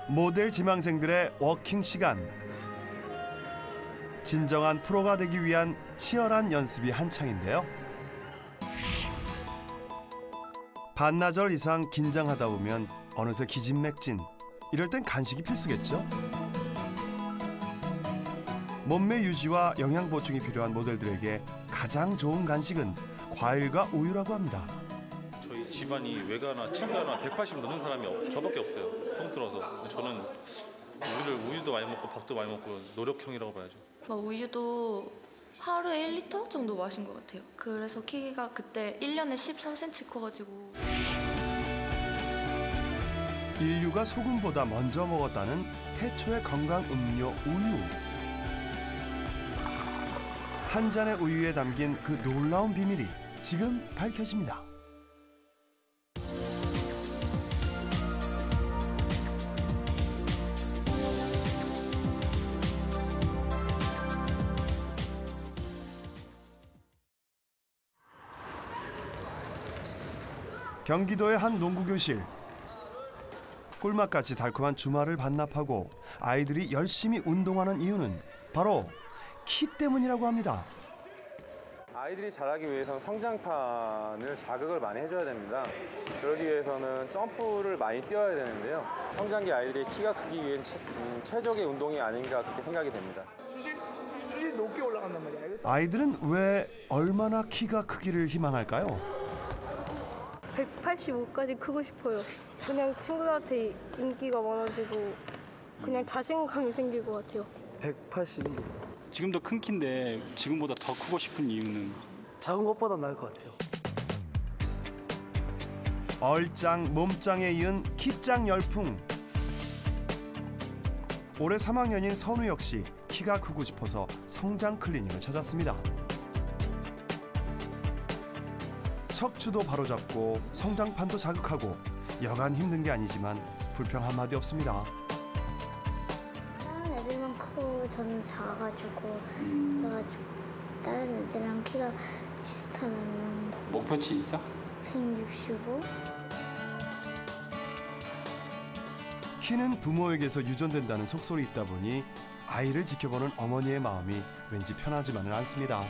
모델 지망생들의 워킹 시간. 진정한 프로가 되기 위한 치열한 연습이 한창인데요. 반나절 이상 긴장하다 보면 어느새 기진맥진. 이럴 땐 간식이 필수겠죠. 몸매 유지와 영양 보충이 필요한 모델들에게 가장 좋은 간식은 과일과 우유라고 합니다. 저희 집안이 외가나 친가나 180 넘는 사람이 저밖에 없어요. 통틀어서. 저는 우유도 많이 먹고 밥도 많이 먹고 노력형이라고 봐야죠. 우유도 하루에 1리터 정도 마신 것 같아요. 그래서 키가 그때 1년에 13cm 커가지고. 인류가 소금보다 먼저 먹었다는 태초의 건강 음료 우유. 한 잔의 우유에 담긴 그 놀라운 비밀이 지금 밝혀집니다. 경기도의 한 농구교실. 꿀맛같이 달콤한 주말을 반납하고 아이들이 열심히 운동하는 이유는 바로 키 때문이라고 합니다. 아이들이 자라기 위해서는 성장판을 자극을 많이 해줘야 됩니다. 그러기 위해서는 점프를 많이 뛰어야 되는데요. 성장기 아이들의 키가 크기 위한 최적의 운동이 아닌가 그렇게 생각이 됩니다. 수시 높게 올라간단 말이야. 알겠어? 아이들은 왜 얼마나 키가 크기를 희망할까요? 185까지 크고 싶어요. 그냥 친구들한테 인기가 많아지고 그냥 자신감이 생길 것 같아요. 181. 지금도 큰 키인데 지금보다 더 크고 싶은 이유는? 작은 것보다 나을 것 같아요. 얼짱 몸짱에 이은 키짱 열풍. 올해 3학년인 선우 역시 키가 크고 싶어서 성장 클리닉을 찾았습니다. 척추도 바로잡고 성장판도 자극하고 여간 힘든 게 아니지만 불평 한마디 없습니다. 다른 애들만 크고 저는 작아가지고 그래가지고 다른 애들이랑 키가 비슷하면은 목표치 있어? 165? 키는 부모에게서 유전된다는 속설이 있다 보니 아이를 지켜보는 어머니의 마음이 왠지 편하지만은 않습니다.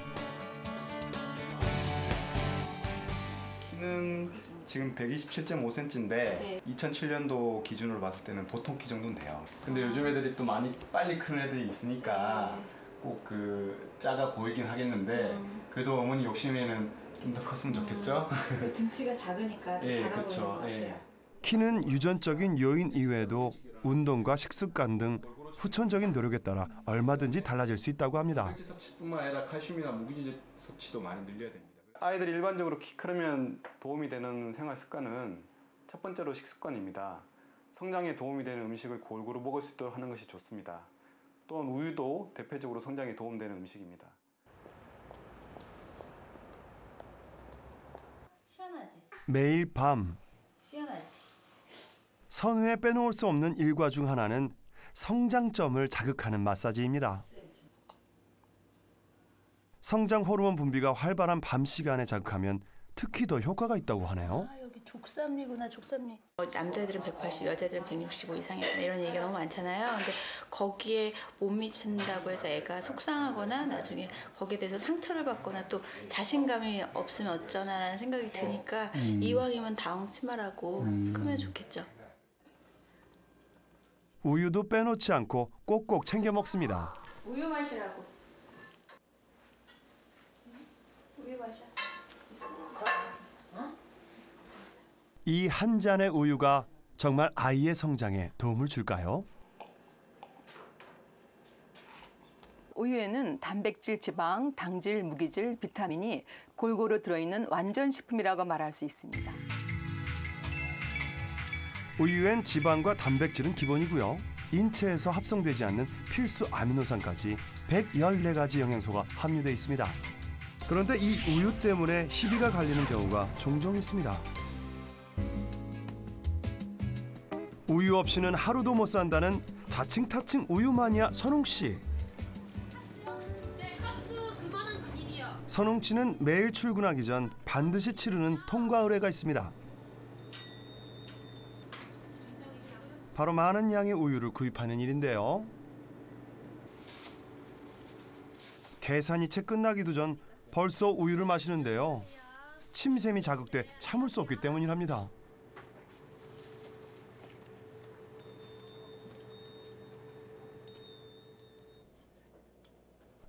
키는 지금 127.5cm인데 2007년도 기준으로 봤을 때는 보통 키 정도는 돼요. 근데 요즘 애들이 또 많이 빨리 크는 애들이 있으니까 꼭 그 작아 보이긴 하겠는데 그래도 어머니 욕심에는 좀 더 컸으면 좋겠죠? 등치가 작으니까 예, 작아 그쵸, 보이는 것 같아요. 예. 키는 유전적인 요인 이외에도 운동과 식습관 등 후천적인 노력에 따라 얼마든지 달라질 수 있다고 합니다. 물질 섭취뿐만 아니라 칼슘이나 무기질 섭취도 많이 늘려야 됩니다. 아이들이 일반적으로 키 크려면 도움이 되는 생활 습관은 첫 번째로 식습관입니다. 성장에 도움이 되는 음식을 골고루 먹을 수 있도록 하는 것이 좋습니다. 또한 우유도 대표적으로 성장에 도움되는 음식입니다. 시원하지? 매일 밤 시원하지? 선우에 빼놓을 수 없는 일과 중 하나는 성장점을 자극하는 마사지입니다. 성장 호르몬 분비가 활발한 밤 시간에 자극하면 특히 더 효과가 있다고 하네요. 여기 족삼리구나, 족삼리. 남자들은 180, 여자들은 165 이상이다 이런 얘기가 너무 많잖아요. 근데 거기에 못 미친다고 해서 애가 속상하거나 나중에 거기에 대해서 상처를 받거나 또 자신감이 없으면 어쩌나라는 생각이 드니까 이왕이면 다홍 치마라고 크면 좋겠죠. 우유도 빼놓지 않고 꼭꼭 챙겨 먹습니다. 우유 마시라고. 우유 마셔. 이 한 잔의 우유가 정말 아이의 성장에 도움을 줄까요? 우유에는 단백질, 지방, 당질, 무기질, 비타민이 골고루 들어있는 완전 식품이라고 말할 수 있습니다. 우유엔 지방과 단백질은 기본이고요. 인체에서 합성되지 않는 필수 아미노산까지 114가지 영양소가 함유되어 있습니다. 그런데 이 우유 때문에 희비가 갈리는 경우가 종종 있습니다. 우유 없이는 하루도 못 산다는 자칭 타칭 우유 마니아 선웅 씨. 선웅 씨는 매일 출근하기 전 반드시 치르는 통과 의뢰가 있습니다. 바로 많은 양의 우유를 구입하는 일인데요. 계산이 채 끝나기도 전 벌써 우유를 마시는데요. 침샘이 자극돼 참을 수 없기 때문이랍니다.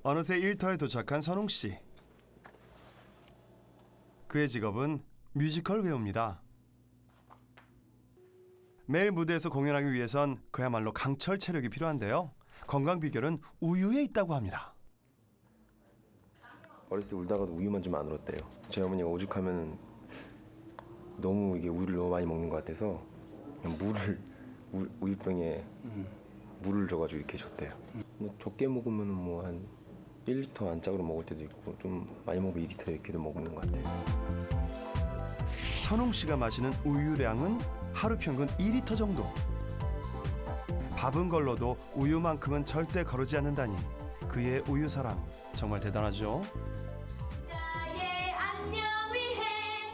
어느새 일터에 도착한 선웅 씨. 그의 직업은 뮤지컬 배우입니다. 매일 무대에서 공연하기 위해선 그야말로 강철 체력이 필요한데요. 건강 비결은 우유에 있다고 합니다. 어렸을 때 울다가도 우유만 좀 안 울었대요. 저희 어머니가 오죽하면 너무 이게 우유를 너무 많이 먹는 것 같아서 그냥 우유병에 물을 줘가지고 이렇게 줬대요. 뭐 적게 먹으면 뭐 한 1리터 안짝으로 먹을 때도 있고 좀 많이 먹으면 2리터 이렇게도 먹는 것 같아요. 선웅 씨가 마시는 우유량은 하루 평균 2리터 정도. 밥은 걸러도 우유만큼은 절대 거르지 않는다니 그의 우유 사랑 정말 대단하죠.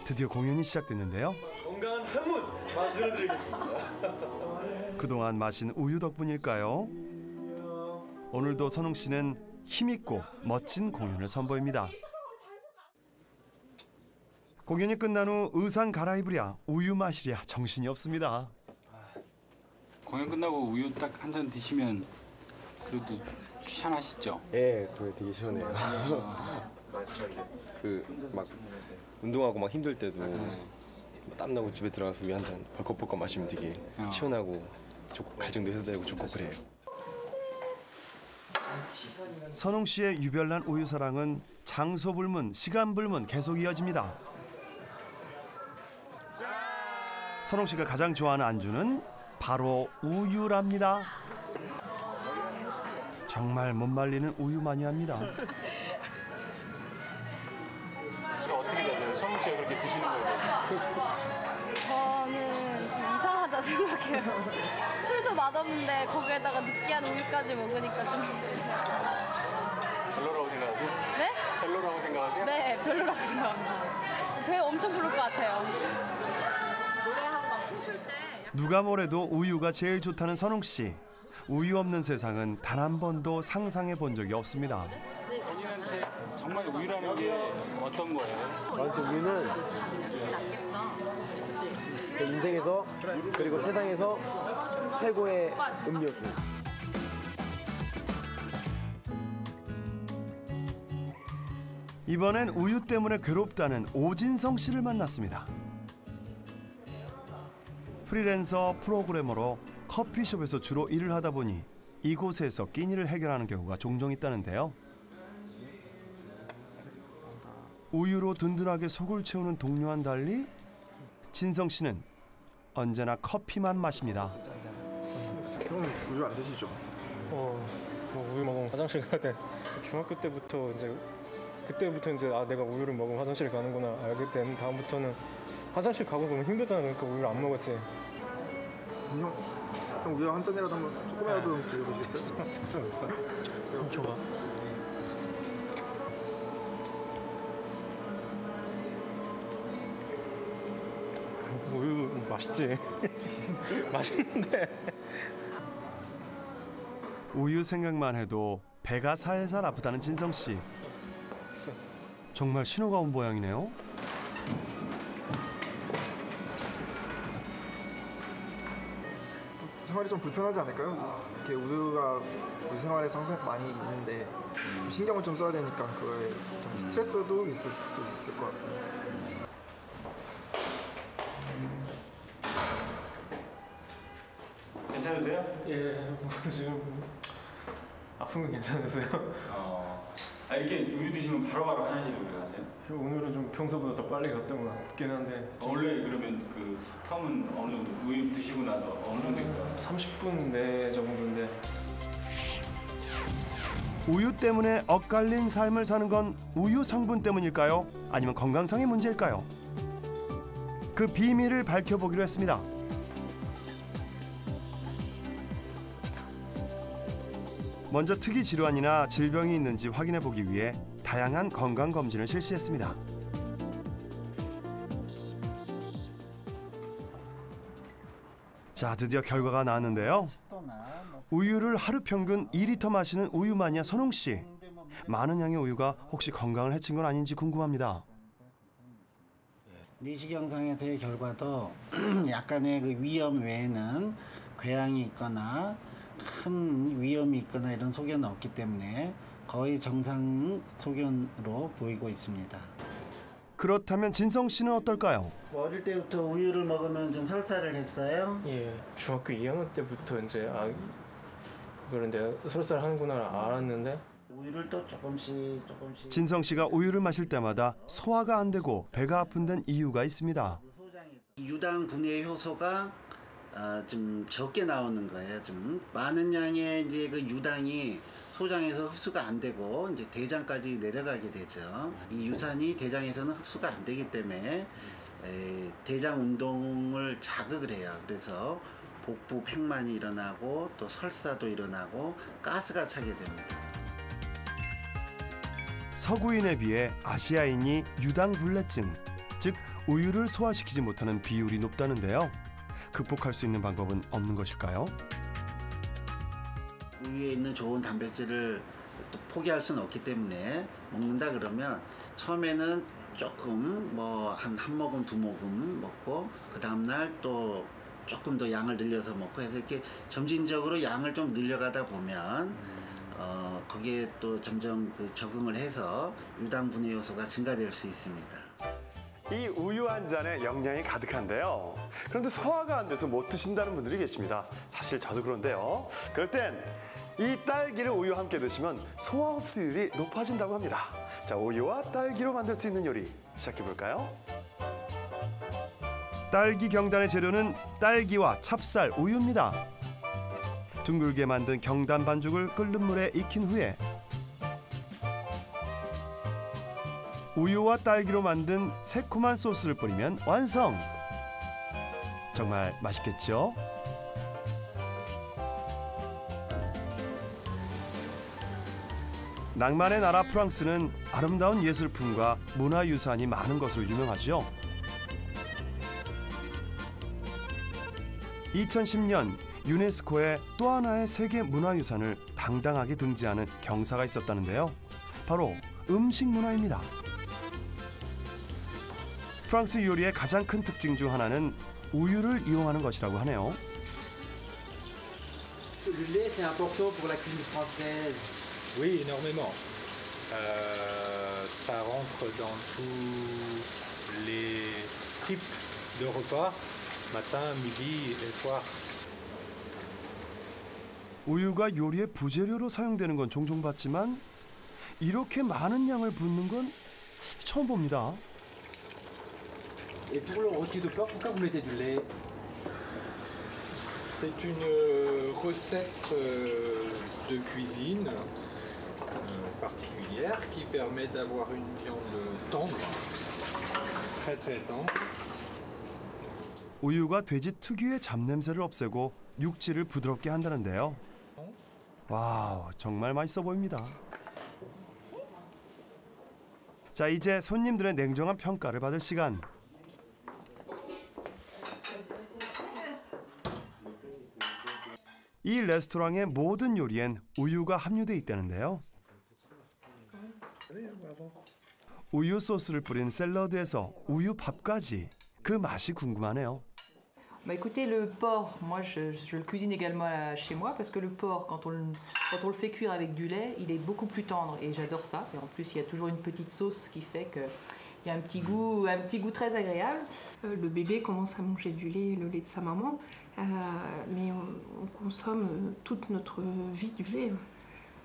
드디어 공연이 시작됐는데요. 건강한 행운 만들어드리겠습니다. 그동안 마신 우유 덕분일까요? 오늘도 선웅 씨는 힘있고 멋진 공연을 선보입니다. 공연이 끝난 후 의상 갈아입으랴 우유 마시랴 정신이 없습니다. 공연 끝나고 우유 딱 한 잔 드시면 그래도 시원하시죠? 예, 그게 되게 시원해요. 그 막 운동하고 막 힘들 때도 땀나고 집에 들어가서 우유 한 잔 벌컥벌컥 마시면 되게 시원하고 갈증도 해소되고 좋고 그래요. 선웅 씨의 유별난 우유 사랑은 장소 불문, 시간 불문 계속 이어집니다. 선웅 씨가 가장 좋아하는 안주는 바로 우유랍니다. 정말 못 말리는 우유 마니아입니다. 어떻게 되나요? 선웅 씨가 그렇게 드시는 거예요? 저는 좀 이상하다 생각해요. 술도 맛없는데 거기에다가 느끼한 우유까지 먹으니까 좀... 별로라고 생각하세요? 네? 별로라고 생각하세요? 네, 별로라고 생각합니다. 배 엄청 부를 것 같아요. 노래하고 막 춤출 때... 누가 뭐래도 우유가 제일 좋다는 선웅 씨. 우유 없는 세상은 단 한 번도 상상해 본 적이 없습니다. 본인한테 정말 우유라는 게 어떤 거예요? 저한테 우유는 제 인생에서 그리고 세상에서 최고의 음료수입니다. 이번엔 우유 때문에 괴롭다는 오진성 씨를 만났습니다. 프리랜서 프로그래머로 커피숍에서 주로 일을 하다 보니 이곳에서 끼니를 해결하는 경우가 종종 있다는데요. 우유로 든든하게 속을 채우는 동료와는 달리 진성 씨는 언제나 커피만 마십니다. 형은 우유 안 드시죠? 우유 먹으면 화장실 가야 돼. 중학교 때부터 그때부터 아 내가 우유를 먹으면 화장실 가는구나 알게 된 다음부터는 화장실 가고 그러면 힘들잖아. 그러니까 우유를 안 먹었지. 형 우유 한 잔이라도 한번 조금이라도 드셔보시겠어요? 됐어. 형 좋아. 우유 맛있지. 맛있는데. 우유 생각만 해도 배가 살살 아프다는 진성 씨. 정말 신호가 온 모양이네요. 생활이 좀 불편하지 않을까요? 이렇게 우유 생활에서 항상 많이 있는데 신경을 좀 써야 되니까 그거에 좀 스트레스도 있을 수 있을 것 같아요. 괜찮으세요? 예, 지금 아픈 건 괜찮으세요? 이렇게 우유 드시면 바로바로 화장실에 가세요? 오늘은 좀 평소보다 더 빨리 갔던 것 같긴 한데 원래 그러면 그 텀은 어느 정도 우유 드시고 나서 어느 정도인가요? 30분 내 정도인데. 우유 때문에 엇갈린 삶을 사는 건 우유 성분 때문일까요? 아니면 건강상의 문제일까요? 그 비밀을 밝혀보기로 했습니다. 먼저 특이 질환이나 질병이 있는지 확인해보기 위해 다양한 건강검진을 실시했습니다. 자, 드디어 결과가 나왔는데요. 우유를 하루 평균 2리터 마시는 우유 마니아 선홍 씨. 많은 양의 우유가 혹시 건강을 해친 건 아닌지 궁금합니다. 내시경상에서의 결과도 약간의 그 위험 외에는 궤양이 있거나 큰 위험이 있거나 이런 소견은 없기 때문에 거의 정상 소견으로 보이고 있습니다. 그렇다면 진성 씨는 어떨까요? 어릴 때부터 우유를 먹으면 좀 설사를 했어요? 예, 중학교 2학년 때부터 이제 이거를 내가 설사를 하는구나 알았는데 우유를 또 조금씩 진성 씨가 우유를 마실 때마다 소화가 안 되고 배가 아픈 데는 이유가 있습니다. 유당 분해 효소가 좀 적게 나오는 거예요. 좀 많은 양의 이제 그 유당이 소장에서 흡수가 안 되고 이제 대장까지 내려가게 되죠. 이 유산이 대장에서는 흡수가 안 되기 때문에 대장 운동을 자극을 해요. 그래서 복부 팽만이 일어나고 또 설사도 일어나고 가스가 차게 됩니다. 서구인에 비해 아시아인이 유당불내증, 즉 우유를 소화시키지 못하는 비율이 높다는데요. 극복할 수 있는 방법은 없는 것일까요? 우유에 있는 좋은 단백질을 또 포기할 수는 없기 때문에 먹는다 그러면 처음에는 조금 뭐 한 모금 두 모금 먹고 그 다음날 또 조금 더 양을 늘려서 먹고 해서 이렇게 점진적으로 양을 좀 늘려가다 보면 거기에 또 점점 그 적응을 해서 유당 분해 요소가 증가될 수 있습니다. 이 우유 한 잔에 영양이 가득한데요. 그런데 소화가 안 돼서 못 드신다는 분들이 계십니다. 사실 저도 그런데요. 그럴 땐 이 딸기를 우유와 함께 드시면 소화 흡수율이 높아진다고 합니다. 자, 우유와 딸기로 만들 수 있는 요리 시작해 볼까요? 딸기 경단의 재료는 딸기와 찹쌀, 우유입니다. 둥글게 만든 경단 반죽을 끓는 물에 익힌 후에 우유와 딸기로 만든 새콤한 소스를 뿌리면 완성! 정말 맛있겠죠? 낭만의 나라 프랑스는 아름다운 예술품과 문화유산이 많은 것으로 유명하죠. 2010년 유네스코에 또 하나의 세계 문화유산을 당당하게 등재하는 경사가 있었다는데요. 바로 음식 문화입니다. 프랑스 요리의 가장 큰 특징 중 하나는 우유를 이용하는 것이라고 하네요. Le lait, c'est important pour la cuisine française. Oui, énormément. Ça rentre dans tous les types de repas, matin, midi et soir. 우유가 요리의 부재료로 사용되는 건 종종 봤지만 이렇게 많은 양을 붓는 건 처음 봅니다. Et pour le rôti de porc, pourquoi vous mettez du lait? C'est une recette de cuisine particulière qui permet d'avoir une viande tendre, très très tendre. 우유가 돼지 특유의 잡냄새를 없애고 육질을 부드럽게 한다는데요. 와우, 정말 맛있어 보입니다. 자, 이제 손님들의 냉정한 평가를 받을 시간. 이 레스토랑의 모든 요리엔 우유가 함유돼 있다는데요. 우유 소스를 뿌린 샐러드에서 우유 밥까지 그 맛이 궁금하네요. Bah écoutez, le porc, moi je le cuisine également chez moi parce que le porc, quand on le fait cuire avec du lait, il est beaucoup plus tendre et j'adore ça. Et en plus, il y a toujours une petite sauce qui fait qu'il y a un petit goût très agréable. Le bébé commence à manger du lait, le lait de sa maman, mais on consomme toute notre vie du lait.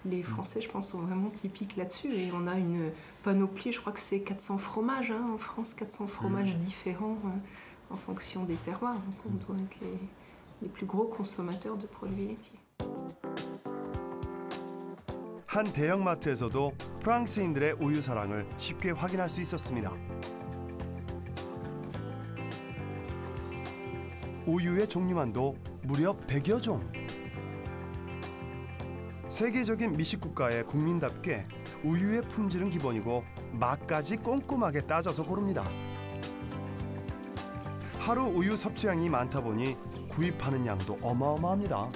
Les Français, je pense, sont vraiment typiques là-dessus et on a une panoplie, je crois que c'est 400 fromages en France, 400 fromages différents. En fonction des terroirs, donc on doit être les plus gros consommateurs de produits laitiers. 한 대형마트에서도 프랑스인들의 우유 사랑을 쉽게 확인할 수 있었습니다. 우유의 종류만도 무려 100여 종. 세계적인 미식 국가의 국민답게 우유의 품질은 기본이고 맛까지 꼼꼼하게 따져서 고릅니다. 하루 우유 섭취량이 많다 보니 구입하는 양도 어마어마합니다.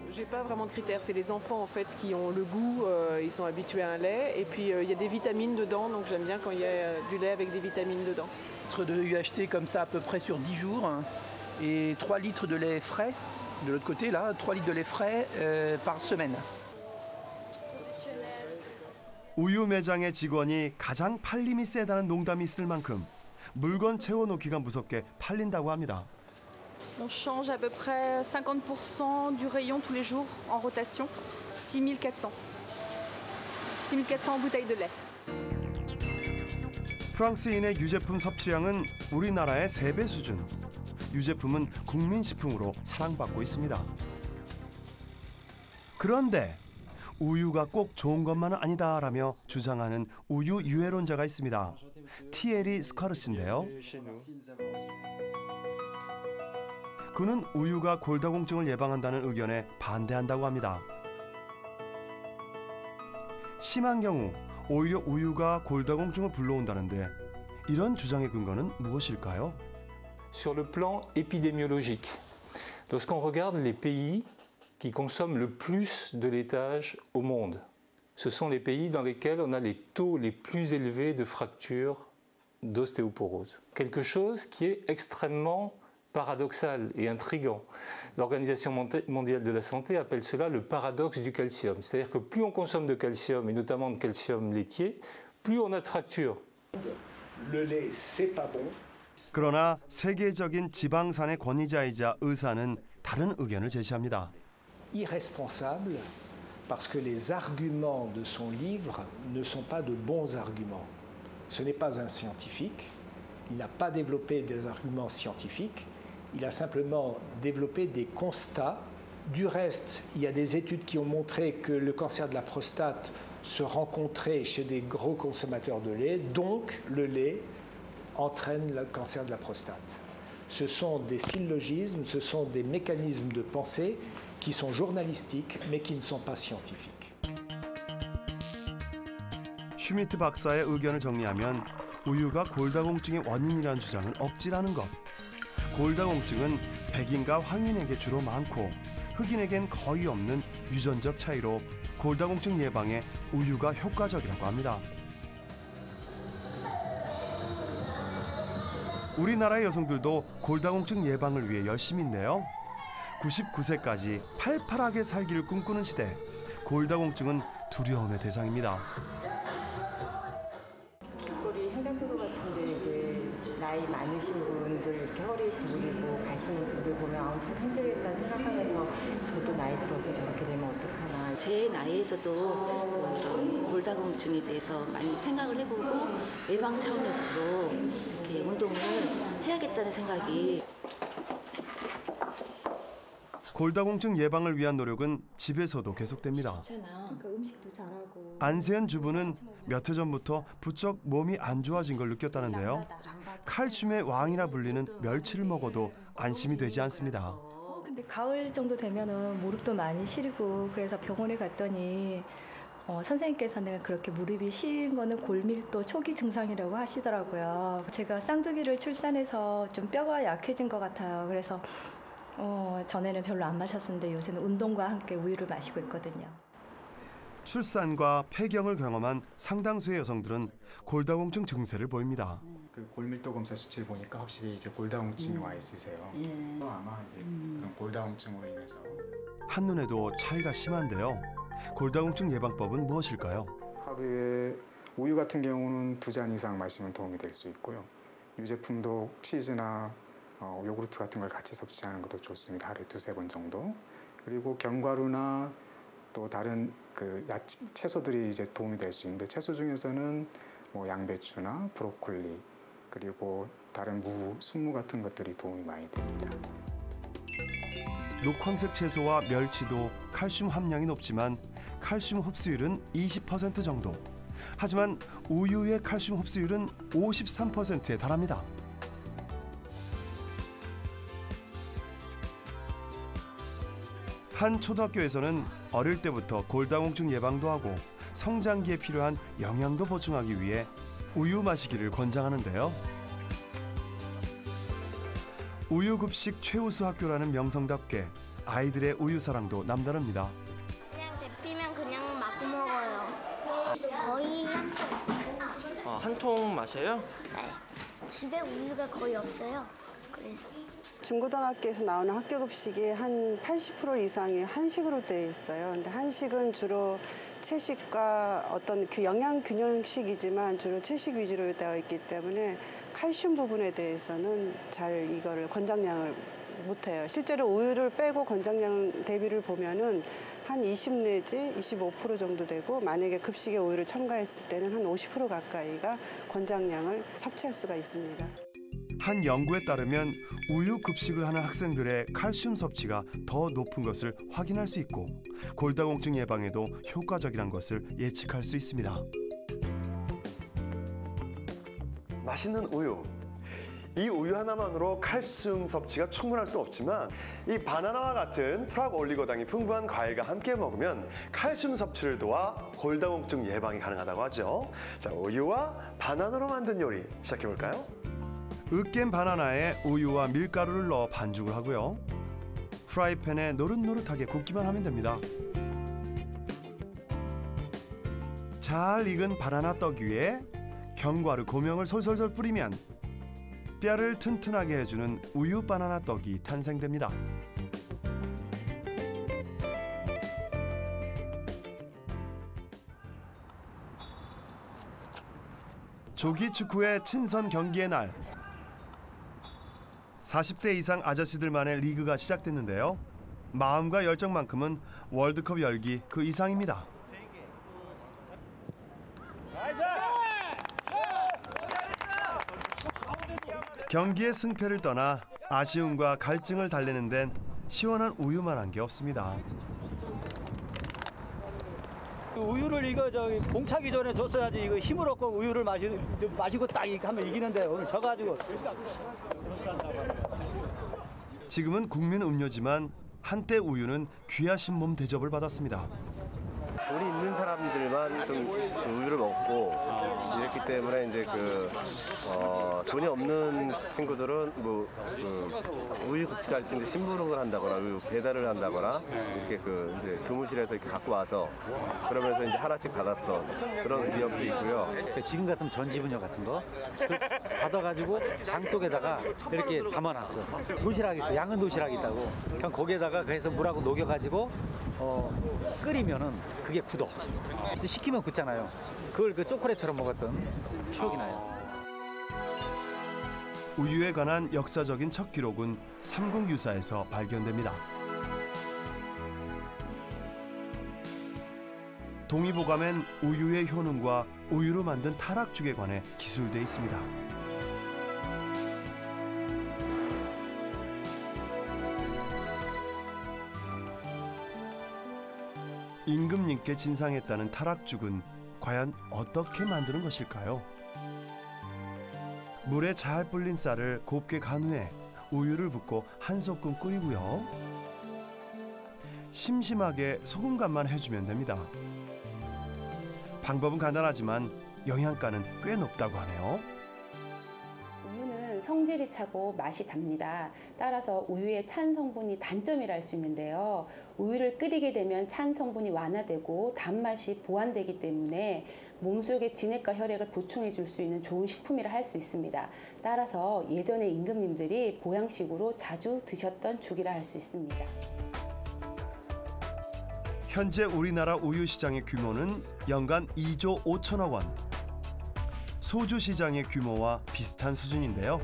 J'ai pas vraiment de critères, c'est les enfants en fait qui ont le goût, ils sont habitués à un lait et puis il y a des vitamines dedans donc j'aime bien quand il y a du lait avec des vitamines dedans. De UHT comme ça à peu près sur 10 jours et 3 litres de lait frais, de l'autre côté là, 3 litres de lait frais par semaine. 우유 매장의 직원이 가장 팔림이 세다는 농담이 있을 만큼 물건 채워놓기가 무섭게 팔린다고 합니다. On change à peu près 50% du rayon tous les jours en rotation. 6400. 6400 bouteilles de lait. 프랑스인의 유제품 섭취량은 우리나라의 3배 수준. 유제품은 국민식품으로 사랑받고 있습니다. 그런데 우유가 꼭 좋은 것만은 아니다라며 주장하는 우유 유해론자가 있습니다. 티에리 스카르스인데요. 그는 우유가 골다공증을 예방한다는 의견에 반대한다고 합니다. 심한 경우 오히려 우유가 골다공증을 불러온다는데 이런 주장의 근거는 무엇일까요? Sur le plan épidémiologique, lorsqu'on regarde les pays qui consomment le plus de laitage au monde, ce sont les pays dans lesquels on a les taux les plus élevés de fractures d'ostéoporose. Quelque chose qui est extrêmement paradoxal et intrigant. L'Organisation mondiale de la santé appelle cela le paradoxe du calcium. C'est-à-dire que plus on consomme de calcium, et notamment de calcium laitier, plus on a de fractures. Le lait, c'est pas bon. 그러나 세계적인 지방산의 권위자이자 의사는 다른 의견을 제시합니다. Irresponsable parce que les arguments de son livre ne sont pas de bons arguments. Ce n'est pas un scientifique, il n'a pas développé des arguments scientifiques, il a simplement développé des constats. Du reste, il y a des études qui ont montré que le cancer de la prostate se rencontrait chez des gros consommateurs de lait, donc le lait entraîne le cancer de la prostate. Ce sont des syllogismes, ce sont des mécanismes de pensée qui sont journalistiques mais qui ne sont pas scientifiques. 슈미트 박사의 의견을 정리하면 우유가 골다공증의 원인이라는 주장을 억지라는 것. 골다공증은 백인과 황인에게 주로 많고 흑인에겐 거의 없는 유전적 차이로 골다공증 예방에 우유가 효과적이라고 합니다. 우리나라의 여성들도 골다공증 예방을 위해 열심히 있네요. 99세까지 팔팔하게 살기를 꿈꾸는 시대. 골다공증은 두려움의 대상입니다. 길거리 횡단보도 같은데 이제 나이 많으신 분들 이렇게 허리 구부리고 가시는 분들 보면 아우 참 힘들겠다 생각하면서 저도 나이 들어서 저렇게 되면 어떡하나. 제 나이에서도 골다공증에 대해서 많이 생각을 해보고 예방 차원에서도 이렇게 운동을 해야겠다는 생각이. 골다공증 예방을 위한 노력은 집에서도 계속됩니다. 음식도 잘하고. 안세연 주부는 몇 해 전부터 부쩍 몸이 안 좋아진 걸 느꼈다는데요. 칼슘의 왕이라 불리는 멸치를 먹어도 안심이 되지 않습니다. 근데 가을 정도 되면은 무릎도 많이 시리고 그래서 병원에 갔더니 선생님께서는 그렇게 무릎이 시린 거는 골밀도 초기 증상이라고 하시더라고요. 제가 쌍둥이를 출산해서 좀 뼈가 약해진 것 같아요. 그래서 전에는 별로 안 마셨었는데 요새는 운동과 함께 우유를 마시고 있거든요. 출산과 폐경을 경험한 상당수의 여성들은 골다공증 증세를 보입니다. 그 골밀도 검사 수치를 보니까 확실히 이제 골다공증이 와 있으세요. 아마 이제 그런 골다공증으로 인해서 한눈에도 차이가 심한데요. 골다공증 예방법은 무엇일까요? 하루에 우유 같은 경우는 2잔 이상 마시면 도움이 될 수 있고요. 유제품도 치즈나 요구르트 같은 걸 같이 섭취하는 것도 좋습니다. 하루에 2-3번 정도. 그리고 견과류나 또 다른 그 채소들이 이제 도움이 될 수 있는데 채소 중에서는 뭐 양배추나 브로콜리 그리고 다른 무, 순무 같은 것들이 도움이 많이 됩니다. 녹황색 채소와 멸치도 칼슘 함량이 높지만 칼슘 흡수율은 20% 정도. 하지만 우유의 칼슘 흡수율은 53%에 달합니다. 한 초등학교에서는 어릴 때부터 골다공증 예방도 하고 성장기에 필요한 영양도 보충하기 위해 우유 마시기를 권장하는데요. 우유급식 최우수 학교라는 명성답게 아이들의 우유 사랑도 남다릅니다. 그냥 데피면 그냥 막 먹어요. 거의 한 통 마셔요? 네. 집에 우유가 거의 없어요. 그래서. 중고등학교에서 나오는 학교급식이 한 80% 이상이 한식으로 되어 있어요. 근데 한식은 주로 채식과 어떤 영양균형식이지만 주로 채식 위주로 되어 있기 때문에 칼슘 부분에 대해서는 잘 이거를 권장량을 못해요. 실제로 우유를 빼고 권장량 대비를 보면은 한 20 내지 25% 정도 되고, 만약에 급식에 우유를 첨가했을 때는 한 50% 가까이가 권장량을 섭취할 수가 있습니다. 한 연구에 따르면 우유 급식을 하는 학생들의 칼슘 섭취가 더 높은 것을 확인할 수 있고 골다공증 예방에도 효과적이란 것을 예측할 수 있습니다. 맛있는 우유. 이 우유 하나만으로 칼슘 섭취가 충분할 수 없지만 이 바나나와 같은 프락 올리고당이 풍부한 과일과 함께 먹으면 칼슘 섭취를 도와 골다공증 예방이 가능하다고 하죠. 자, 우유와 바나나로 만든 요리 시작해볼까요? 으깬 바나나에 우유와 밀가루를 넣어 반죽을 하고요. 프라이팬에 노릇노릇하게 굽기만 하면 됩니다. 잘 익은 바나나 떡 위에 견과류 고명을 솔솔솔 뿌리면 뼈를 튼튼하게 해주는 우유 바나나 떡이 탄생됩니다. 조기 축구의 친선 경기의 날. 40대 이상 아저씨들만의 리그가 시작됐는데요. 마음과 열정만큼은 월드컵 열기 그 이상입니다. 경기의 승패를 떠나 아쉬움과 갈증을 달래는 데는 시원한 우유만한 게 없습니다. 우유를 이거 공차기 전에 줬어야지. 이거 힘을 얻고 우유를 마시고 딱 하면 이기는데 오늘 져가지고. 지금은 국민 음료지만 한때 우유는 귀하신 몸 대접을 받았습니다. 돈이 있는 사람들만 좀 우유를 먹고 이랬기 때문에 이제 돈이 없는 친구들은 우유 급식할 때 심부름을 한다거나 우유 배달을 한다거나 이렇게 이제 교무실에서 이렇게 갖고 와서 그러면서 이제 하나씩 받았던 그런 기억도 있고요. 지금 같으면 전지분유 같은 거 받아가지고 장독에다가 이렇게 담아놨어. 도시락 있어. 양은 도시락 있다고. 그냥 거기에다가 그래서 물하고 녹여가지고 끓이면은 그게 굳어. 식히면 굳잖아요. 그걸 초콜릿처럼 먹었던 추억이 나요. 우유에 관한 역사적인 첫 기록은 삼국유사에서 발견됩니다. 동의보감엔 우유의 효능과 우유로 만든 타락죽에 관해 기술돼 있습니다. 임금님께 진상했다는 타락죽은 과연 어떻게 만드는 것일까요? 물에 잘 불린 쌀을 곱게 간 후에 우유를 붓고 한 소끔 끓이고요. 심심하게 소금 간만 해주면 됩니다. 방법은 간단하지만 영양가는 꽤 높다고 하네요. 우유는 성질이 차고 맛이 답니다. 따라서 우유의 찬 성분이 단점이라 할 수 있는데요. 우유를 끓이게 되면 찬 성분이 완화되고 단맛이 보완되기 때문에 몸속의 진액과 혈액을 보충해 줄 수 있는 좋은 식품이라 할 수 있습니다. 따라서 예전에 임금님들이 보양식으로 자주 드셨던 죽이라 할 수 있습니다. 현재 우리나라 우유 시장의 규모는 연간 2조 5천억 원. 소주 시장의 규모와 비슷한 수준인데요.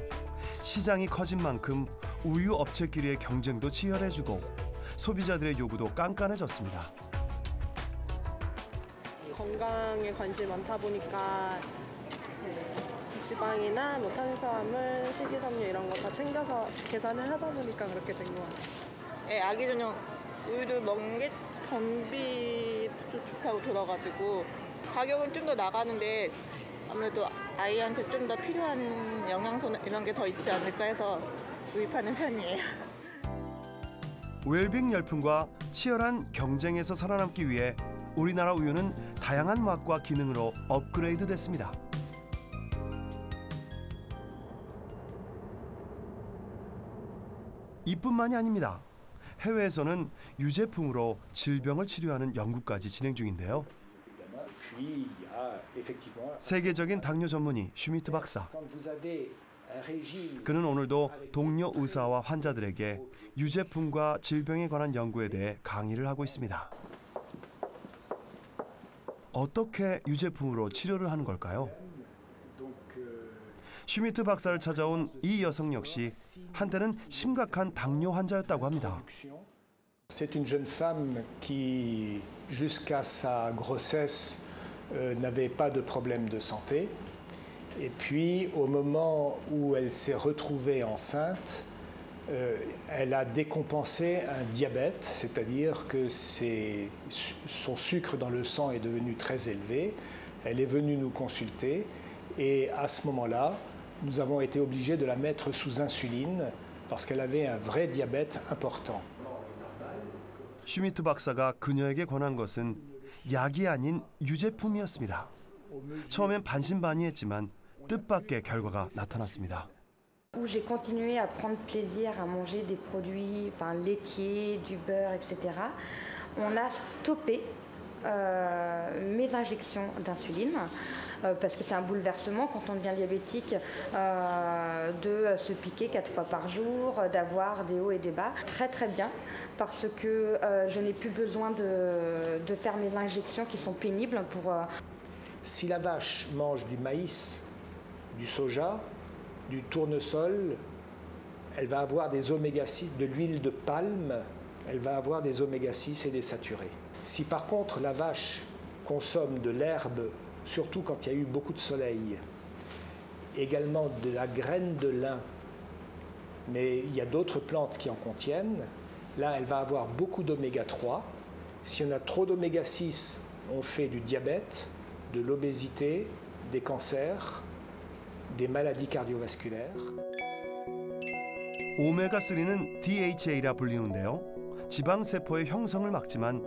시장이 커진 만큼 우유 업체끼리의 경쟁도 치열해지고 소비자들의 요구도 깐깐해졌습니다. 건강에 관심이 많다 보니까 지방이나 탄수화물, 식이섬유 이런 거 다 챙겨서 계산을 하다 보니까 그렇게 된 것 같아요. 네, 아기 전용 우유를 먹는 게 변비도 좋다고 들어가지고 가격은 좀 더 나가는데 아무래도 아이한테 좀 더 필요한 영양소 이런 게 더 있지 않을까 해서 구입하는 편이에요. 웰빙 열풍과 치열한 경쟁에서 살아남기 위해 우리나라 우유는 다양한 맛과 기능으로 업그레이드 됐습니다. 이뿐만이 아닙니다. 해외에서는 유제품으로 질병을 치료하는 연구까지 진행 중인데요. 세계적인 당뇨 전문의 슈미트 박사. 그는 오늘도 동료 의사와 환자들에게 유제품과 질병에 관한 연구에 대해 강의를 하고 있습니다. 어떻게 유제품으로 치료를 하는 걸까요? 슈미트 박사를 찾아온 이 여성 역시 한때는 심각한 당뇨 환자였다고 합니다. C'est une jeune femme qui, jusqu'à sa grossesse, n'avait pas de problème de santé. Et puis, au moment où elle s'est retrouvée enceinte, elle a décompensé un diabète, c'est-à-dire que son sucre dans le sang est devenu très élevé. Elle est venue nous consulter et à ce moment-là, nous avons été obligés de la mettre sous insuline parce qu'elle avait un vrai diabète important. 슈미트 박사가 그녀에게 권한 것은 약이 아닌 유제품이었습니다. 처음엔 반신반의했지만 뜻밖의 결과가 나타났습니다. Où j'ai continué à prendre plaisir à manger des produits laitiers, du beurre, etc. On a stoppé mes injections d'insuline parce que c'est un bouleversement quand on devient diabétique de se piquer 4 fois par jour, d'avoir des hauts et des bas. Très très bien parce que je n'ai plus besoin de faire mes injections qui sont pénibles pour... Si la vache mange du maïs, du soja, du tournesol, elle va avoir des oméga-6, de l'huile de palme, elle va avoir des oméga-6 et des saturés. Si par contre la vache consomme de l'herbe, surtout quand il y a eu beaucoup de soleil, également de la graine de lin, mais il y a d'autres plantes qui en contiennent, là elle va avoir beaucoup d'oméga-3. Si on a trop d'oméga-6, on fait du diabète, de l'obésité, des cancers, des maladies cardiovasculaires. 오메가3는 DHA라 불리는데요. 지방세포의 형성을 막지만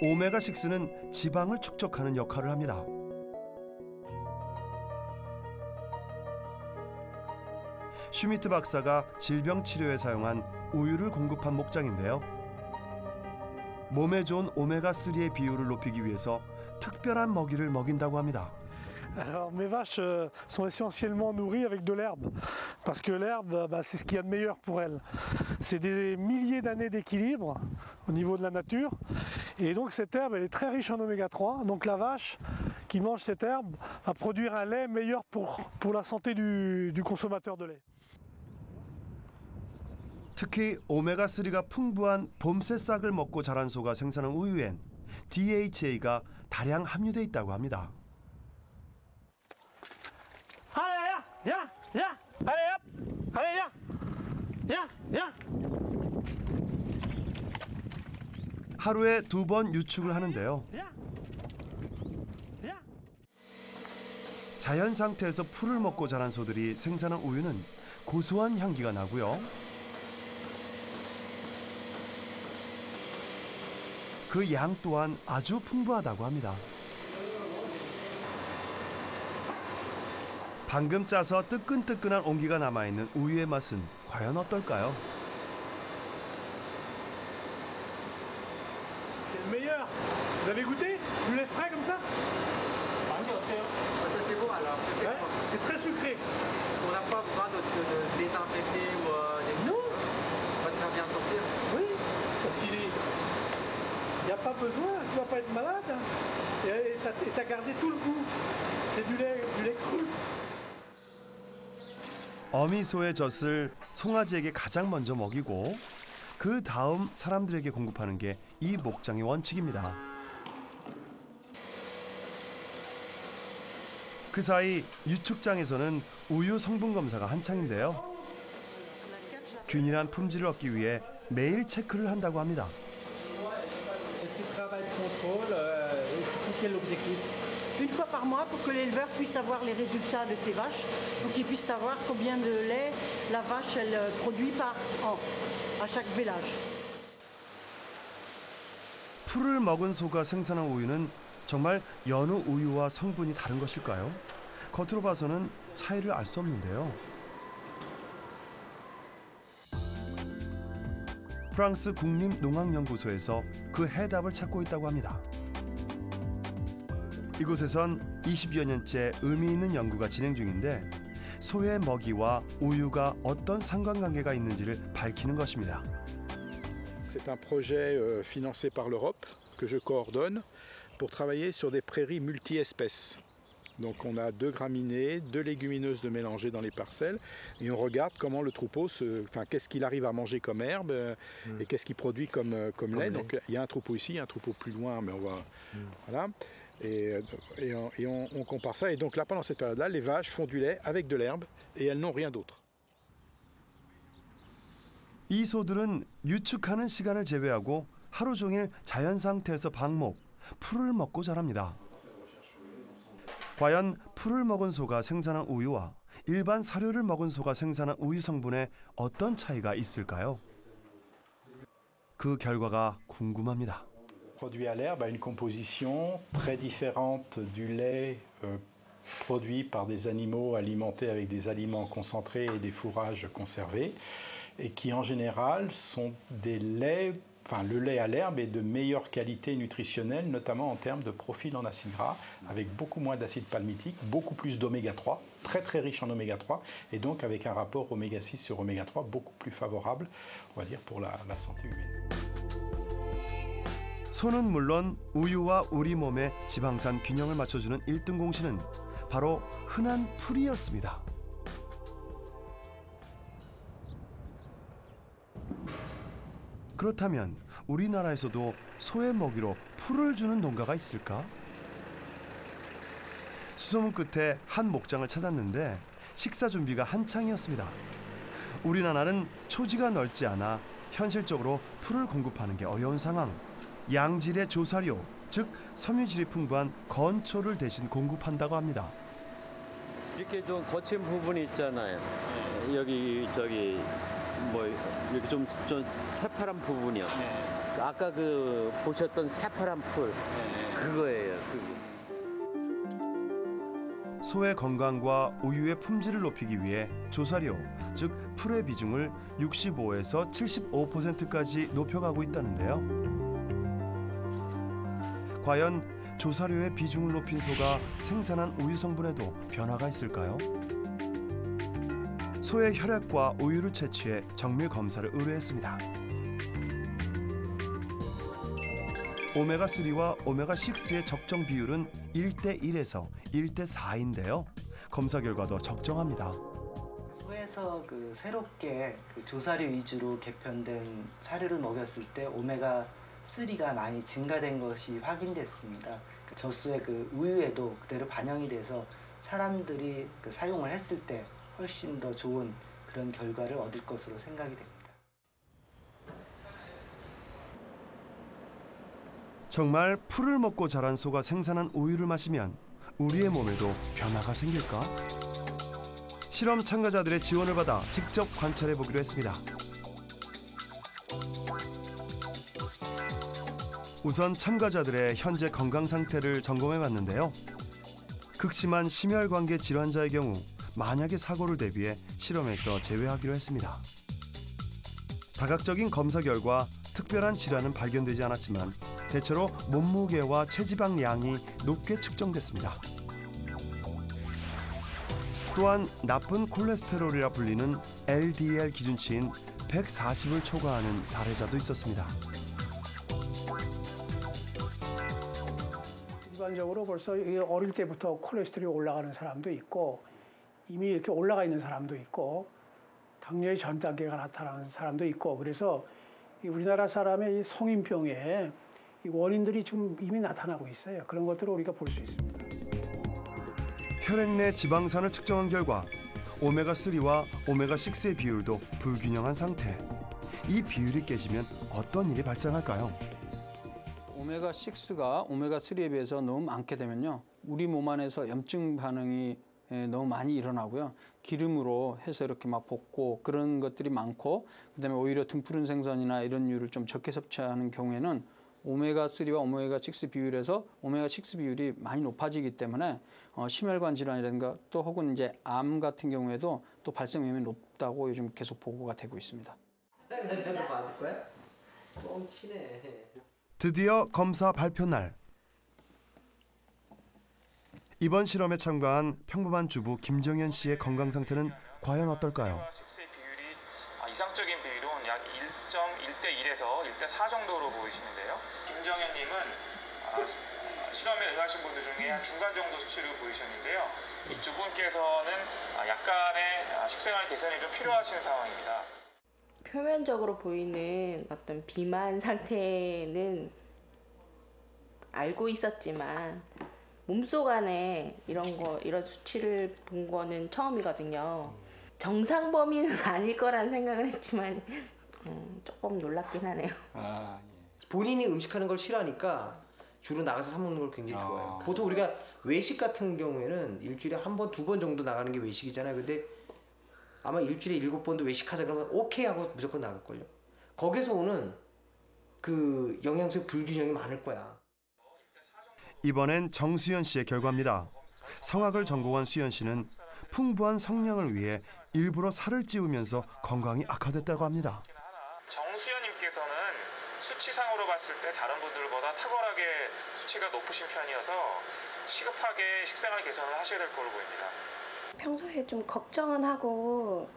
오메가6는 지방을 축적하는 역할을 합니다. 슈미트 박사가 질병 치료에 사용한 우유를 공급한 목장인데요. 몸에 좋은 오메가3의 비율을 높이기 위해서 특별한 먹이를 먹인다고 합니다. Alors mes vaches sont essentiellement nourries avec de l'herbe, parce que l'herbe, c'est ce qu'il y a de meilleur pour elles. C'est des milliers d'années d'équilibre au niveau de la nature, et donc cette herbe elle est très riche en oméga 3, donc la vache qui mange cette herbe va produire un lait meilleur pour la santé du consommateur de lait. 특히 오메가3가 풍부한 봄새싹을 먹고 자란 소가 생산한 우유엔 DHA가 다량 함유돼 있다고 합니다. 하루에 2번 유축을 하는데요. 자연 상태에서 풀을 먹고 자란 소들이 생산한 우유는 고소한 향기가 나고요. 그 양 또한 아주 풍부하다고 합니다. 방금 짜서 뜨끈뜨끈한 온기가 남아있는 우유의 맛은 과연 어떨까요? C'est le meilleur. Vous avez goûté du lait frais comme ça? C'est bon alors. C'est très sucré. On n'a pas besoin de désinfecter ou Non. Parce qu'il va bien sortir. Oui, parce qu'il est... Il n'y a pas besoin, tu ne vas pas être malade. Et tu as gardé tout le goût. C'est du lait cru. 어미소의 젖을 송아지에게 가장 먼저 먹이고 그 다음 사람들에게 공급하는 게 이 목장의 원칙입니다. 그 사이 유축장에서는 우유 성분 검사가 한창인데요. 균일한 품질을 얻기 위해 매일 체크를 한다고 합니다. Quel objectif? Une fois par mois pour que l'éleveur puisse avoir les résultats de ses vaches, pour qu'il puisse savoir combien de lait la vache elle produit par an à chaque vélage. 풀을 먹은 소가 생산한 우유는 정말 여느 우유와 성분이 다른 것일까요? 겉으로 봐서는 차이를 알 수 없는데요. 프랑스 국립농학연구소에서 그 해답을 찾고 있다고 합니다. 이곳에선 20여 년째 의미 있는 연구가 진행 중인데 소의 먹이와 우유가 어떤 상관관계가 있는지를 밝히는 것입니다. C'est un projet financé par l'Europe que je coordonne pour travailler sur des prairies multi-espèces. Donc on a 2 graminées, 2 légumineuses de mélanger dans les parcelles et on regarde comment le troupeau, qu'est-ce qu'il arrive à manger comme herbe et qu'est-ce qu'il produit comme lait. Donc il y a un troupeau ici, un troupeau plus loin, mais on va... Voilà. Et on compare ça. Et donc là, pendant cette période-là, les vaches font du lait avec de l'herbe et elles n'ont rien d'autre. 이 소들은 유축하는 시간을 제외하고 하루 종일 자연 상태에서 방목, 풀을 먹고 자랍니다. 과연 풀을 먹은 소가 생산한 우유와 일반 사료를 먹은 소가 생산한 우유 성분에 어떤 차이가 있을까요? 그 결과가 궁금합니다. Produit à l'herbe a une composition très différente du lait produit par des animaux alimentés avec des aliments concentrés et des fourrages conservés et qui en général sont des laits, le lait à l'herbe est de meilleure qualité nutritionnelle, notamment en termes de profil en acides gras, avec beaucoup moins d'acide palmitique, beaucoup plus d'oméga 3, très très riche en oméga 3, et donc avec un rapport oméga 6 sur oméga 3 beaucoup plus favorable, on va dire, pour la santé humaine. 소는 물론 우유와 우리 몸의 지방산 균형을 맞춰주는 1등 공신은 바로 흔한 풀이었습니다. 그렇다면 우리나라에서도 소의 먹이로 풀을 주는 농가가 있을까? 수소문 끝에 한 목장을 찾았는데 식사 준비가 한창이었습니다. 우리나라는 초지가 넓지 않아 현실적으로 풀을 공급하는 게 어려운 상황. 양질의 조사료, 즉 섬유질이 풍부한 건초를 대신 공급한다고 합니다. 이렇게 좀 거친 부분이 있잖아요. 여기 뭐 이렇게 좀 새파란 부분이요. 아까 그 보셨던 새파란 풀 그거예요. 소의 건강과 우유의 품질을 높이기 위해 조사료, 즉 풀의 비중을 65에서 75%까지 높여가고 있다는데요. 과연 조사료의 비중을 높인 소가 생산한 우유 성분에도 변화가 있을까요? 소의 혈액과 우유를 채취해 정밀 검사를 의뢰했습니다. 오메가3와 오메가6의 적정 비율은 1:1에서 1:4인데요. 검사 결과도 적정합니다. 소에서 새롭게 조사료 위주로 개편된 사료를 먹였을 때 오메가3가 많이 증가된 것이 확인됐습니다. 젖소의 우유에도 그대로 반영이 돼서 사람들이 사용을 했을 때 훨씬 더 좋은 그런 결과를 얻을 것으로 생각이 됩니다. 정말 풀을 먹고 자란 소가 생산한 우유를 마시면 우리의 몸에도 변화가 생길까? 실험 참가자들의 지원을 받아 직접 관찰해 보기로 했습니다. 우선 참가자들의 현재 건강 상태를 점검해 봤는데요. 극심한 심혈관계 질환자의 경우 만약의 사고를 대비해 실험에서 제외하기로 했습니다. 다각적인 검사 결과 특별한 질환은 발견되지 않았지만 대체로 몸무게와 체지방량이 높게 측정됐습니다. 또한 나쁜 콜레스테롤이라 불리는 LDL 기준치인 140을 초과하는 사례자도 있었습니다. 일반적으로 벌써 어릴 때부터 콜레스테롤이 올라가는 사람도 있고 이미 이렇게 올라가 있는 사람도 있고 당뇨의 전 단계가 나타나는 사람도 있고 그래서 우리나라 사람의 이 성인병의 이 원인들이 지금 이미 나타나고 있어요. 그런 것들을 우리가 볼 수 있습니다. 혈액 내 지방산을 측정한 결과 오메가3와 오메가6의 비율도 불균형한 상태. 이 비율이 깨지면 어떤 일이 발생할까요? 오메가6가 오메가3에 비해서 너무 많게 되면요. 우리 몸 안에서 염증 반응이 너무 많이 일어나고요. 기름으로 해서 이렇게 막 볶고 그런 것들이 많고 그다음에 오히려 등푸른 생선이나 이런 류를 좀 적게 섭취하는 경우에는 오메가3와 오메가6 비율에서 오메가6 비율이 많이 높아지기 때문에 심혈관 질환이라든가 또 혹은 이제 암 같은 경우에도 또 발생 위험이 높다고 요즘 계속 보고가 되고 있습니다. 받을 거야? 드디어 검사 발표 날. 이번 실험에 참가한 평범한 주부 김정현 씨의 건강 상태는 과연 어떨까요? 식세 비율이 이상적인 비율은 약 1.1대 1에서 1대 4 정도로 보이시는데요. 김정현님은 실험에 응하신 분들 중에 한 중간 정도 수치를 보이셨는데요. 이 두 분께서는 약간의 식생활 개선이 좀 필요하신 상황입니다. 표면적으로 보이는 어떤 비만 상태는 알고 있었지만 몸속 안에 이런 수치를 본 거는 처음이거든요. 정상 범위는 아닐 거라는 생각을 했지만 조금 놀랍긴 하네요. 본인이 음식하는 걸 싫어하니까 주로 나가서 사 먹는 걸 굉장히 좋아해요. 보통 우리가 외식 같은 경우에는 일주일에 한 번, 두 번 정도 나가는 게 외식이잖아요. 근데 아마 일주일에 7번도 외식하자 그러면 오케이 하고 무조건 나갈걸요. 거기서 오는 그 영양소의 불균형이 많을 거야. 이번엔 정수연 씨의 결과입니다. 성악을 전공한 수연 씨는 풍부한 성량을 위해 일부러 살을 찌우면서 건강이 악화됐다고 합니다. 정수연님께서는 수치상으로 봤을 때 다른 분들보다 탁월하게 수치가 높으신 편이어서 시급하게 식생활 개선을 하셔야 될 걸로 보입니다. 평소에 좀 걱정은 하고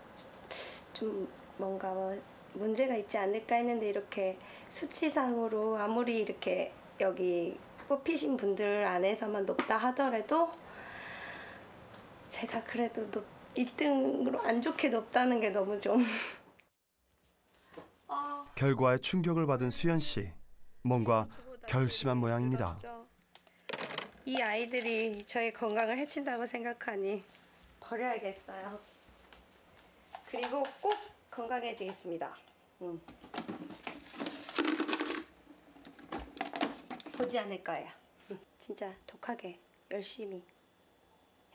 좀 뭔가 문제가 있지 않을까 했는데 이렇게 수치상으로 아무리 이렇게 여기 뽑히신 분들 안에서만 높다 하더라도 제가 그래도 1등으로 안 좋게 높다는 게 너무 좀 결과에 충격을 받은 수연 씨. 뭔가 결심한 모양입니다. 이 아이들이 저의 건강을 해친다고 생각하니 버려야겠어요. 그리고 꼭 건강해지겠습니다. 보지 않을 거예요. 진짜 독하게 열심히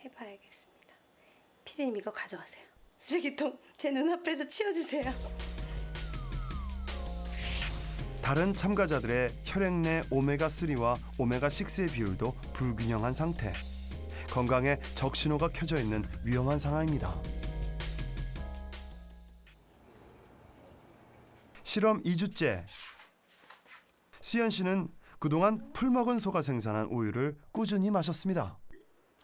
해봐야겠습니다. 피디님 이거 가져가세요. 쓰레기통 제 눈앞에서 치워주세요. 다른 참가자들의 혈액 내 오메가3와 오메가6의 비율도 불균형한 상태. 건강에 적신호가 켜져 있는 위험한 상황입니다. 실험 2주째. 수연 씨는 그동안 풀먹은 소가 생산한 우유를 꾸준히 마셨습니다.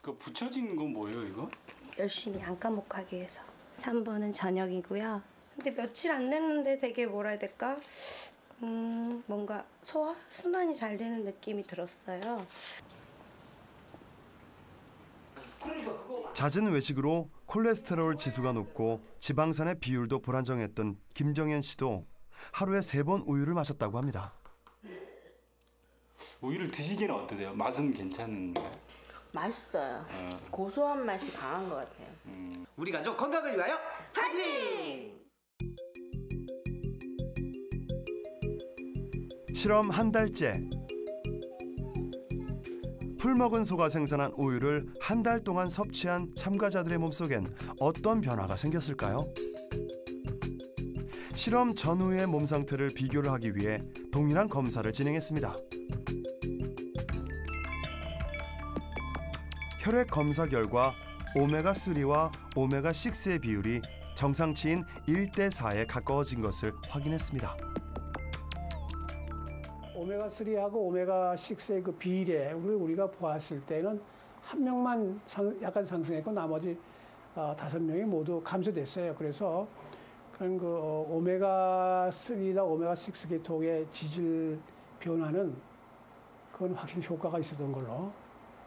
그 붙여진 건 뭐예요, 이거? 열심히 안 까먹하기 위해서. 3번은 저녁이고요. 근데 며칠 안 됐는데 되게 뭐라 해야 될까? 뭔가 소화? 순환이 잘 되는 느낌이 들었어요. 잦은 외식으로 콜레스테롤 지수가 높고 지방산의 비율도 불안정했던 김정현 씨도 하루에 3번 우유를 마셨다고 합니다. 우유를 드시기는 어떠세요? 맛은 괜찮은가요? 맛있어요. 고소한 맛이 강한 것 같아요. 우리 가족 건강을 위하여 파이팅! 실험 한 달째. 풀먹은 소가 생산한 우유를 한 달 동안 섭취한 참가자들의 몸속엔 어떤 변화가 생겼을까요? 실험 전후의 몸 상태를 비교를 하기 위해 동일한 검사를 진행했습니다. 혈액 검사 결과 오메가3와 오메가6의 비율이 정상치인 1대 4에 가까워진 것을 확인했습니다. 오메가3하고 오메가6의 그 비례를 우리가 보았을 때는 한 명만 약간 상승했고 나머지 5명이 모두 감소됐어요. 그래서 그런 그 오메가3나 오메가6 계통의 지질 변화는 그건 확실히 효과가 있었던 걸로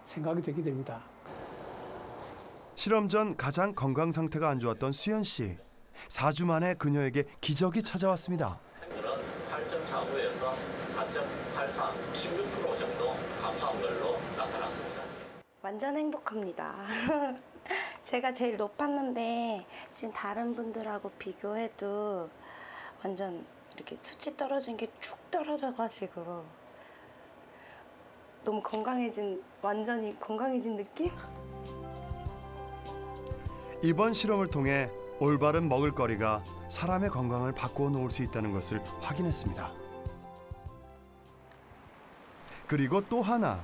생각이 되게 됩니다. 실험 전 가장 건강 상태가 안 좋았던 수연 씨. 4주 만에 그녀에게 기적이 찾아왔습니다. 8.45에서 4.83, 16% 정도 감소한 걸로 나타났습니다. 완전 행복합니다. 제가 제일 높았는데 지금 다른 분들하고 비교해도 완전 이렇게 수치 떨어진 게 쭉 떨어져가지고 너무 완전히 건강해진 느낌? 이번 실험을 통해 올바른 먹을거리가 사람의 건강을 바꾸어 놓을 수 있다는 것을 확인했습니다. 그리고 또 하나,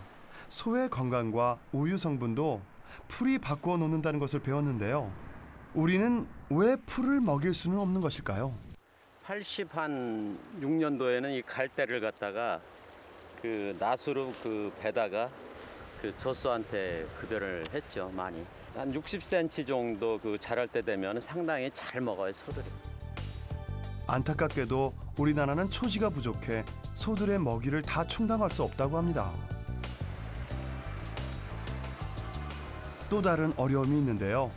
소의 건강과 우유 성분도 풀이 바꾸어 놓는다는 것을 배웠는데요. 우리는 왜 풀을 먹일 수는 없는 것일까요? 86년도에는 이 갈대를 갖다가 그 낫으로 그 배다가 그 젖소한테 급여를 했죠, 많이. 한 60cm 정도 그 자랄 때 되면 상당히 잘 먹어요, 소들이. 안타깝게도 우리나라는 초지가 부족해 소들의 먹이를 다 충당할 수 없다고 합니다. 또 다른 어려움이 있는데요.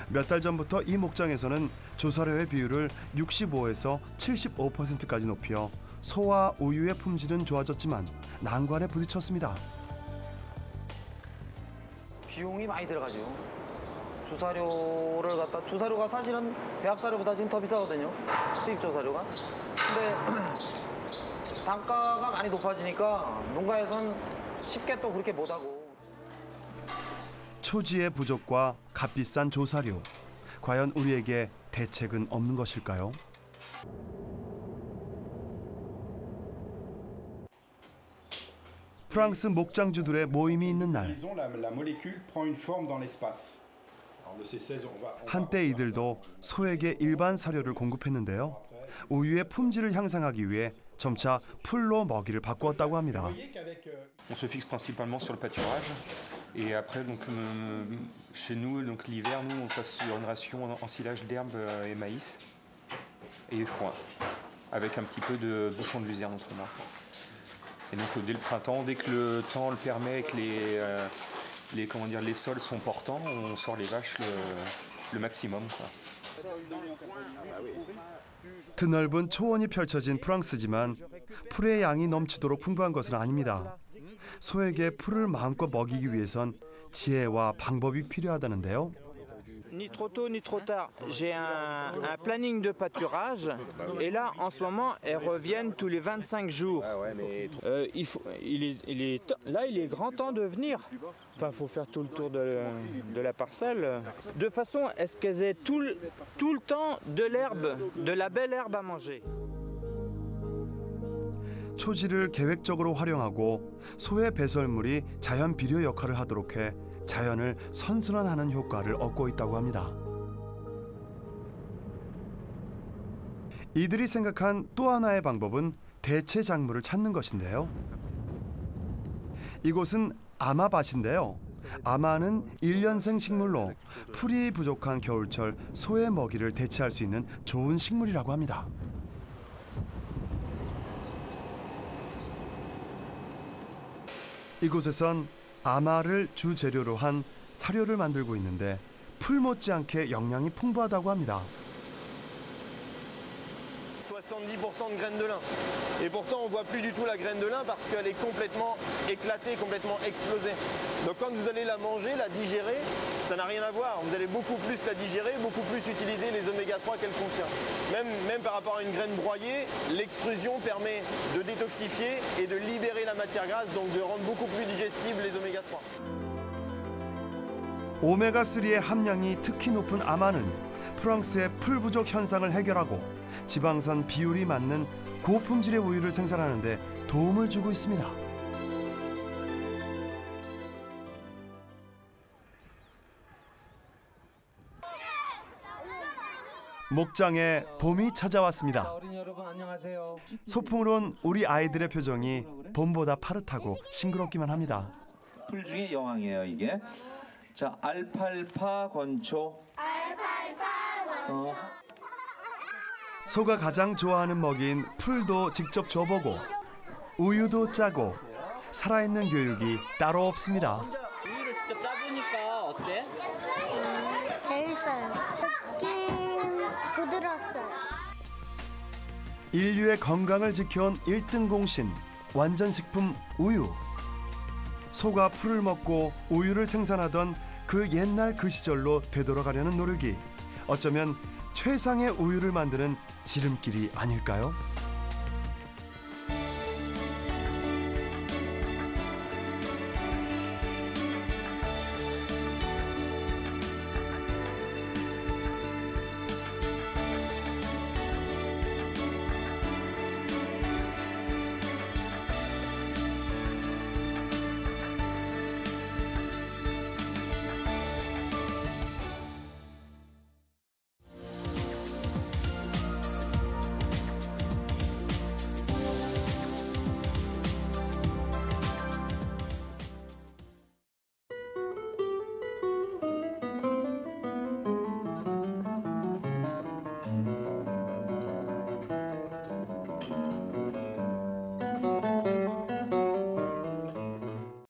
몇 달 전부터 이 목장에서는 조사료의 비율을 65에서 75%까지 높여 소와 우유의 품질은 좋아졌지만 난관에 부딪혔습니다. 비용이 많이 들어가죠. 조사료가 사실은 배합사료보다 지금 더 비싸거든요. 수입 조사료가. 근데 단가가 많이 높아지니까 농가에선 쉽게 또 그렇게 못하고. 초지의 부족과 값비싼 조사료. 과연 우리에게 대책은 없는 것일까요? 프랑스 목장주들의 모임이 있는 날. 한때 이들도 소에게 일반 사료를 공급했는데요. 우유의 품질을 향상하기 위해 점차 풀로 먹이를 바꾸었다고 합니다. On se fixe principalement sur le pâturage et après donc chez nous donc l'hiver nous on passe sur une ration en silage d'herbe et maïs et foin avec un petit peu de bouchon de luzerne autrement. Et donc dès le printemps, dès que le temps le permet et que les sols sont portants, on sort les vaches le maximum quoi. 드넓은 초원이 펼쳐진 프랑스지만 풀의 양이 넘치도록 풍부한 것은 아닙니다. 소에게 풀을 마음껏 먹이기 위해선 지혜와 방법이 필요하다는데요. Ni trop tôt ni trop tard. J'ai un planning de pâturage et là en ce moment elles reviennent tous les 25 jours. Il est grand temps de venir. Enfin, faut faire tout le tour de la parcelle de façon à ce qu'elles aient tout le temps de l'herbe, de la belle herbe à manger. 초지를 계획적으로 활용하고 소의 배설물이 자연 비료 역할을 하도록 해 자연을 선순환하는 효과를 얻고 있다고 합니다. 이들이 생각한 또 하나의 방법은 대체 작물을 찾는 것인데요. 이곳은 아마밭인데요. 아마는 1년생 식물로 풀이 부족한 겨울철 소의 먹이를 대체할 수 있는 좋은 식물이라고 합니다. 이곳에선 아마를 주재료로 한 사료를 만들고 있는데 풀 못지않게 영양이 풍부하다고 합니다. 70% de graines de lin. Et pourtant, on voit plus du tout la graine de lin parce qu'elle est complètement éclatée, complètement explosée. Donc quand vous allez la manger, la digérer, ça n'a rien à voir. Vous allez beaucoup plus la digérer, beaucoup plus utiliser les oméga 3 qu'elle contient. Même par rapport à une graine broyée, l'extrusion permet de détoxifier et de libérer la matière grasse, donc de rendre beaucoup plus digestibles les oméga 3. 오메가3의 함량이 특히 높은 아마는 프랑스의 풀 부족 현상을 해결하고 지방산 비율이 맞는 고품질의 우유를 생산하는 데 도움을 주고 있습니다. 목장에 봄이 찾아왔습니다. 어린이 여러분 안녕하세요. 소풍으로 온 우리 아이들의 표정이 봄보다 파릇하고 싱그럽기만 합니다. 풀 중에 여왕이에요 이게. 자, 알팔파 건초. 소가 가장 좋아하는 먹이인 풀도 직접 줘보고 우유도 짜고 살아있는 교육이 따로 없습니다. 우유를 직접 짜보니까 어때? 재밌어요. 부드러웠어요. 인류의 건강을 지켜온 1등 공신 완전식품 우유. 소가 풀을 먹고 우유를 생산하던 그 옛날 그 시절로 되돌아가려는 노력이 어쩌면 최상의 우유를 만드는 지름길이 아닐까요?